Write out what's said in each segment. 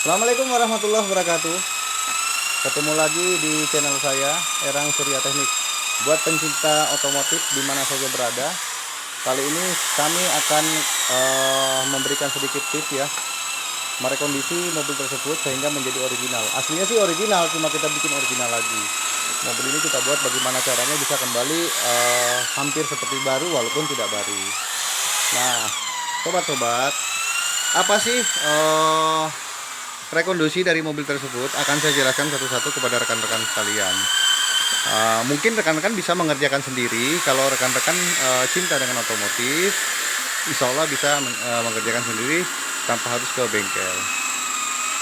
Assalamualaikum warahmatullahi wabarakatuh. Ketemu lagi di channel saya, Erang Surya Teknik. Buat pencinta otomotif di mana saja berada, kali ini kami akan memberikan sedikit tips ya, merekondisi mobil tersebut sehingga menjadi original. Aslinya sih original, cuma kita bikin original lagi. Mobil ini kita buat bagaimana caranya bisa kembali hampir seperti baru walaupun tidak baru. Nah, sobat-sobat, apa sih rekonduksi dari mobil tersebut akan saya jelaskan satu-satu kepada rekan-rekan sekalian. Mungkin rekan-rekan bisa mengerjakan sendiri. Kalau rekan-rekan cinta dengan otomotif, insya Allah bisa mengerjakan sendiri tanpa harus ke bengkel.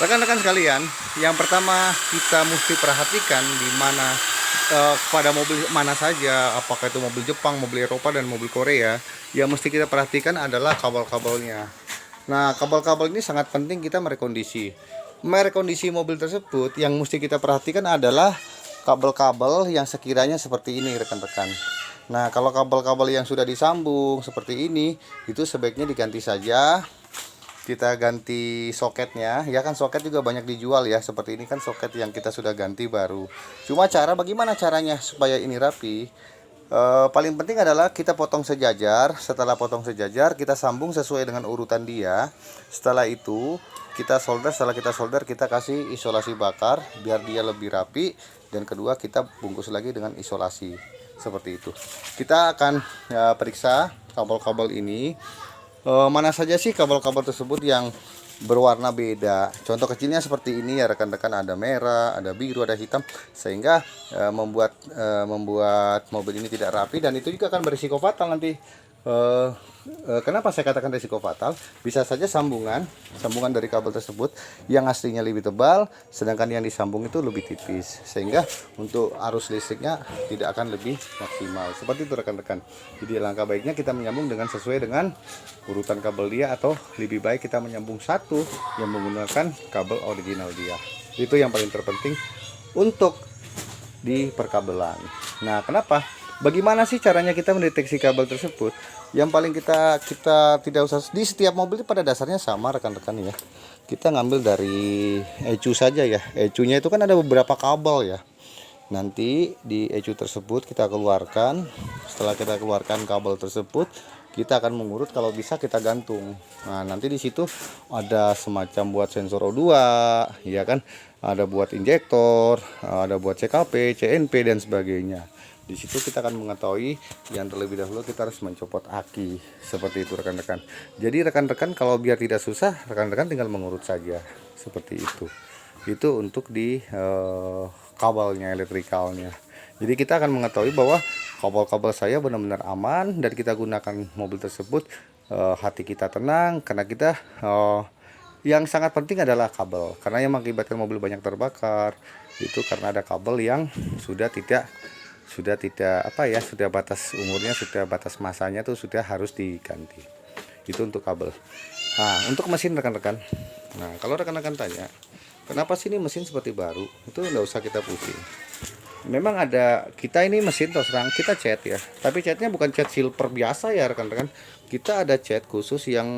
Rekan-rekan sekalian, yang pertama kita mesti perhatikan di mana pada mobil mana saja, apakah itu mobil Jepang, mobil Eropa, dan mobil Korea, yang mesti kita perhatikan adalah kabel-kabelnya. Nah, kabel-kabel ini sangat penting kita merekondisi. Merekondisi mobil tersebut yang mesti kita perhatikan adalah kabel-kabel yang sekiranya seperti ini, rekan-rekan. Nah, kalau kabel-kabel yang sudah disambung seperti ini, itu sebaiknya diganti saja. Kita ganti soketnya, ya kan soket juga banyak dijual ya. Seperti ini kan soket yang kita sudah ganti baru. Cuma bagaimana caranya supaya ini rapi? Paling penting adalah kita potong sejajar. Setelah potong sejajar, kita sambung sesuai dengan urutan dia. Setelah itu kita solder. Setelah kita solder, kita kasih isolasi bakar biar dia lebih rapi. Dan kedua, kita bungkus lagi dengan isolasi seperti itu. Kita akan periksa kabel-kabel ini. Mana saja sih kabel-kabel tersebut yang berwarna beda. Contoh kecilnya seperti ini ya rekan-rekan, ada merah, ada biru, ada hitam, sehingga membuat mobil ini tidak rapi, dan itu juga akan berisiko fatal nanti. Kenapa saya katakan risiko fatal? Bisa saja sambungan dari kabel tersebut yang aslinya lebih tebal, sedangkan yang disambung itu lebih tipis, sehingga untuk arus listriknya tidak akan lebih maksimal. Seperti itu rekan-rekan. Jadi langkah baiknya kita menyambung dengan sesuai dengan urutan kabel dia, atau lebih baik kita menyambung satu yang menggunakan kabel original dia. Itu yang paling terpenting untuk di perkabelan. Nah, kenapa? Bagaimana sih caranya kita mendeteksi kabel tersebut? Yang paling kita tidak usah, di setiap mobil itu pada dasarnya sama rekan-rekan ya. Kita ngambil dari ECU saja ya. ECU-nya itu kan ada beberapa kabel ya. Nanti di ECU tersebut kita keluarkan. Setelah kita keluarkan kabel tersebut, kita akan mengurut, kalau bisa kita gantung. Nah, nanti di situ ada semacam buat sensor O2, ya kan? Ada buat injektor, ada buat CKP, CNP, dan sebagainya. Di situ kita akan mengetahui yang terlebih dahulu kita harus mencopot aki. Seperti itu rekan-rekan. Jadi rekan-rekan kalau biar tidak susah, rekan-rekan tinggal mengurut saja. Seperti itu. Itu untuk di kabelnya, elektrikalnya. Jadi kita akan mengetahui bahwa kabel-kabel saya benar-benar aman dan kita gunakan mobil tersebut, hati kita tenang, karena kita yang sangat penting adalah kabel, karena yang mengakibatkan mobil banyak terbakar itu karena ada kabel yang sudah tidak sudah batas umurnya, sudah batas masanya tuh sudah harus diganti. Itu untuk kabel. Nah, untuk mesin rekan-rekan. Nah, kalau rekan-rekan tanya, kenapa sih ini mesin seperti baru? Itu nggak usah kita pusing. Memang ada, kita ini mesin terus terang kita cat ya, tapi catnya bukan cat silver biasa ya rekan-rekan. Kita ada cat khusus yang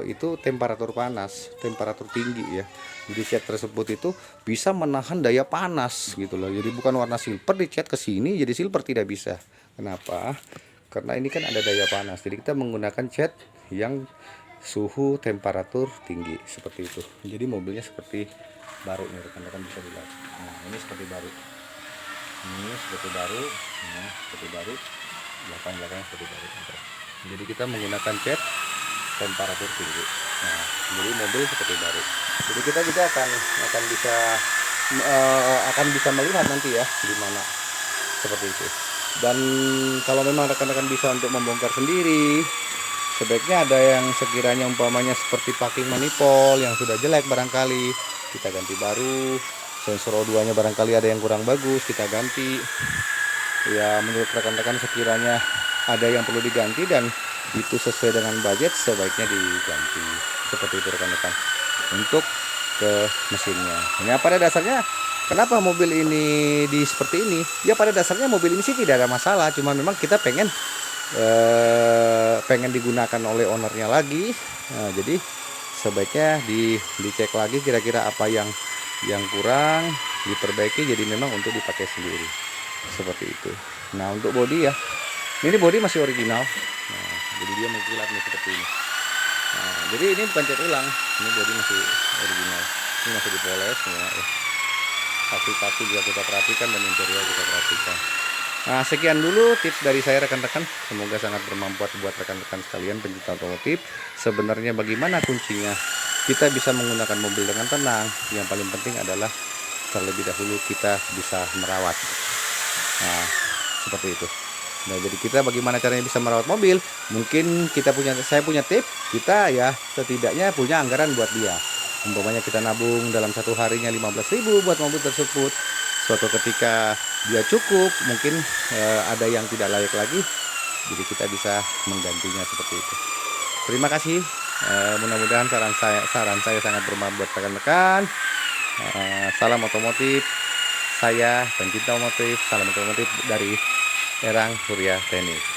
itu temperatur panas, temperatur tinggi ya. Jadi cat tersebut itu bisa menahan daya panas gitu loh. Jadi bukan warna silver dicat ke sini jadi silver, tidak bisa. Kenapa? Karena ini kan ada daya panas. Jadi kita menggunakan cat yang suhu temperatur tinggi seperti itu. Jadi mobilnya seperti baru nih rekan-rekan, bisa dilihat. Nah, ini seperti baru. Ini seperti baru, nah, seperti baru, belakang-belakangnya seperti baru. Jadi kita menggunakan cat temperatur tinggi. Nah, jadi mobil seperti baru. Jadi kita juga akan bisa melihat nanti ya di mana seperti itu. Dan kalau memang rekan-rekan bisa untuk membongkar sendiri, sebaiknya ada yang sekiranya umpamanya seperti packing manifold yang sudah jelek barangkali, kita ganti baru. Sensor O2 nya barangkali ada yang kurang bagus, kita ganti. Ya, menurut rekan-rekan sekiranya ada yang perlu diganti dan itu sesuai dengan budget, sebaiknya diganti. Seperti itu rekan-rekan. Untuk ke mesinnya. Nah, pada dasarnya kenapa mobil ini seperti ini? Ya pada dasarnya mobil ini sih tidak ada masalah, cuma memang kita pengen digunakan oleh ownernya lagi. Nah, jadi sebaiknya dicek lagi kira-kira apa yang kurang, diperbaiki, jadi memang untuk dipakai sendiri seperti itu. Nah untuk bodi ya, ini bodi masih original. Nah, jadi dia mengkilap nih seperti ini. Nah, jadi ini bukan cat ulang, ini bodi masih original, ini masih dipoles semua ya. Kaki-kaki juga kita perhatikan dan interior kita perhatikan. Nah sekian dulu tips dari saya rekan-rekan, semoga sangat bermanfaat buat rekan-rekan sekalian pencinta otomotif. Sebenarnya bagaimana kuncinya kita bisa menggunakan mobil dengan tenang, yang paling penting adalah terlebih dahulu kita bisa merawat. Nah seperti itu. Nah jadi kita bagaimana caranya bisa merawat mobil, mungkin saya punya tips, kita ya setidaknya punya anggaran buat dia. Umpamanya kita nabung dalam satu harinya 15.000 buat mobil tersebut, suatu ketika dia cukup, mungkin ada yang tidak layak lagi, jadi kita bisa menggantinya seperti itu. Terima kasih, mudah-mudahan saran saya sangat bermanfaat buat rekan-rekan. Salam otomotif, saya pencinta otomotif, salam otomotif dari Erang Surya Teknik.